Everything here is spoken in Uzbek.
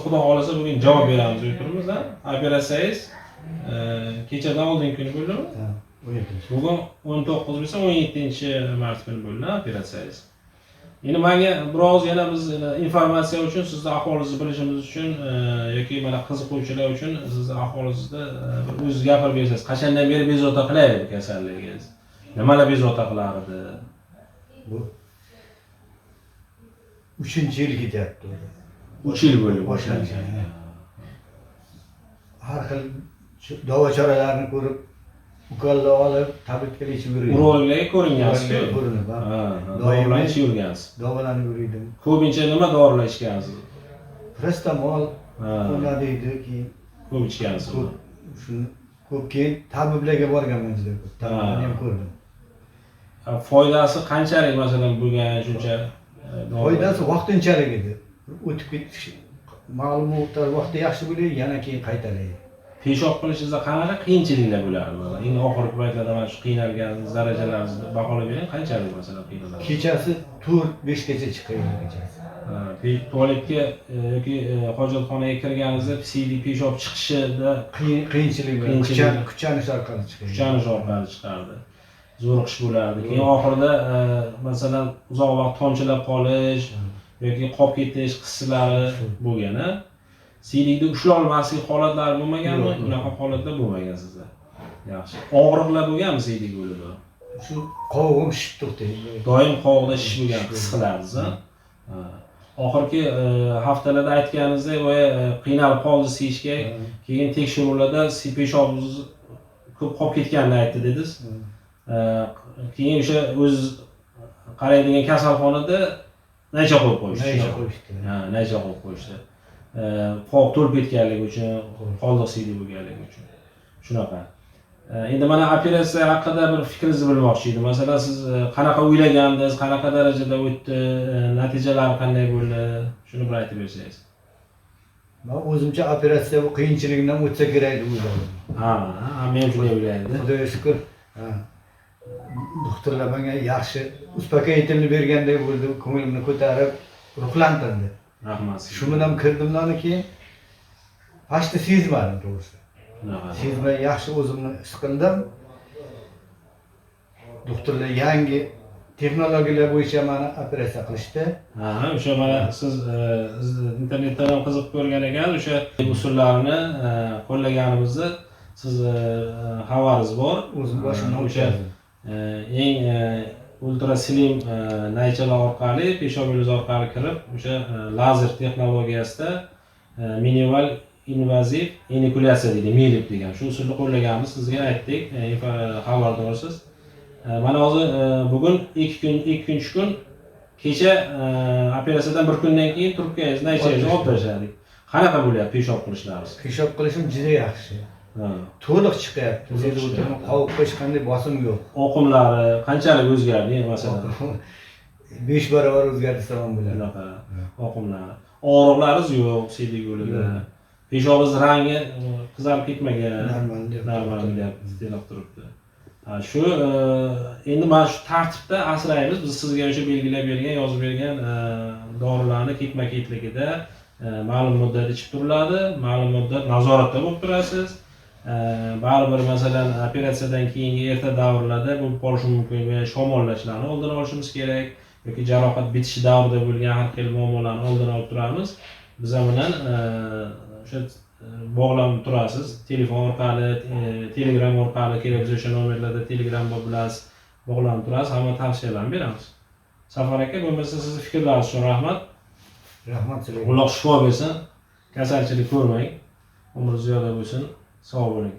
xudo xohlasa bugun javob beramiz o'tiribmiz. Operatsiyangiz kechadan oldingi kuni bo'ldimi? Ha, 17. Bugun 19 bo'lsa 17-mart kuni bo'ldi operatsiyangiz. Endi menga biroz yana biz informatsiya uchun, sizni ahvolingizni bilishimiz uchun yoki mana qiziquvchilar uchun sizni ahvolingizni o'zingiz gapirib bersangiz, qachondan beri bezovta qilyapti kasalligingiz? Nimalar bezovta qilardi? Bu 3-yil ketyapti. 3 yil bo'ldi boshlangan. Har xil davo choralarini ko'rib, ukollar olib, tabletga ichib yurgan. Urologlarga ko'ringansiz-ku? Ko'rinib, dorilar ichib yurgansiz. Davolanib yurdim. Ko'pincha nima dorilar ichgansiz? Prostamol, deydi keyin ko'p ichgansiz. Shuni ko'p keyin tabiblarga borganman juda ko'p. Tabiblarni ham ko'rdim. Foydasi qanchalik masalan bo'lgan shuncha? Foydasi vaqtinchalik edi. O'tib ketish ma'lum vaqtda yaxshi bo'ladi, yana keyin qaytalaydi. Peshob qilishingizda qanaqa qiyinchiliklar bo'lardi? Eng oxirgi paytlarda mana shu qiynalganingiz darajalaringizni baholab bering, qanchalik masalan qiynalasiz? Kechasi 4-5 gacha chiqadi kechasi. Tualetga yoki hojatxonaga kirganingizda siydik peshob chiqishida qiyinchilik bilan kuchanish orqali chiqadi. Kuchanish orqali chiqardi. Zo'riqish bo'lardi. Keyin oxirida masalan uzoq vaqt tomchilab qolish yoki qolib ketish hislari bo'lgan-a? Siylikni ushlay olmaslik holatlari bo'lmaganmi? Unaqa holatlar bo'lmagan sizda. Yaxshi. Og'riqlar bo'lganmi siylik bo'lida? Shu qovog'im shishib to'xtaydi. Doim qovoqda shish bo'lgan his qilarsiz-a? Oxirgi haftalarda aytganingizdek, qiynalib qoldi siyishga, keyin tekshiruvlarda peshobingiz ko'p qolib ketganini aytdi dedingiz. Keyin o'sha o'z qaraydigan kasalxonada naycha qo'yib qo'yishdi. Naycha qo'yib qo'yishdi. Qovoq to'lib ketganligi uchun, qoldiq siydik bo'lganligi uchun. Shunaqa. Endi mana operatsiya haqida bir fikringizni bilmoqchi edim. Masalan, siz qanaqa o'ylagandingiz, qanaqa darajada o'tdi, natijalari qanday bo'ldi? Shuni bir aytib bersangiz. Men o'zimcha operatsiya bu qiyinchilikdan o'tsa kerak deb o'yladim. Men shunday o'ylaydim. Xudoga shukr. Doktorlar menga yaxshi uspokоительный bergandek bo'ldi, ko'nglimni ko'tarib, ruhlantirdi. Rahmat. Shu bilan kirdimdan keyin faqat sezmadim to'g'risi. Sezmay yaxshi o'zimni his qildim. Doktorlar yangi texnologiyalar bo'yicha meni operatsiya qilishdi. O'sha mana siz internetdan ham qiziqib ko'rgan ekan, o'sha usullarini qo'llaganimizni siz xabaringiz bor. O'zim boshimdan o'sha eng ultra slim naychalar orqali, peshobingiz orqali kirib, o'sha lazer texnologiyasida minimal invaziv inokulyatsiya deydi, MILIP degan. Shu usulni qo'llaganmiz, sizga aytdik, xabardorsiz. Mana hozir bugun 2 kun kecha operatsiyadan 1 kundan keyin trubkangiz, naychangizni olib tashladik. Qanaqa bo'lyapti peshob qilishlaringiz? Peshob qilishim juda yaxshi. To'liq chiqyapti. O'zingiz o'tirib qovoqqa hech qanday bosim yo'q. Oqimlari qanchalik o'zgardi masalan? 5 barobar o'zgardi desam bo'ladi. Shunaqa. Oqimlari. Og'riqlaringiz yo'q, siydik yo'lida. Peshobingiz rangi qizarib ketmagan. Normal deb turibdi. Shu endi mana shu tartibda asraymiz. Biz sizga o'sha belgilab bergan, yozib bergan dorilarni ketma-ketligida ma'lum muddat ichib turiladi, ma'lum muddat nazoratda bo'lib turasiz. Baribir masalan operatsiyadan keyingi erta davrlarda bu bo'lishi mumkin va shamollashlarni oldini olishimiz kerak yoki jarohat bitishi davrida bo'lgan har xil muammolarni oldini olib turamiz. Biz bilan o'sha bog'lanib turasiz. Telefon orqali, Telegram orqali kerak bo'lsa o'sha nomerlarda Telegram bilasiz, bog'lanib turasiz. Hamma tavsiyalarni beramiz. Safar aka, bo'lmasa sizni fikrlaringiz uchun rahmat. Rahmat sizga. Alloh shifo bersin. Kasalchilik ko'rmang. Umringiz ziyoda bo'lsin. Sog' bo'ling.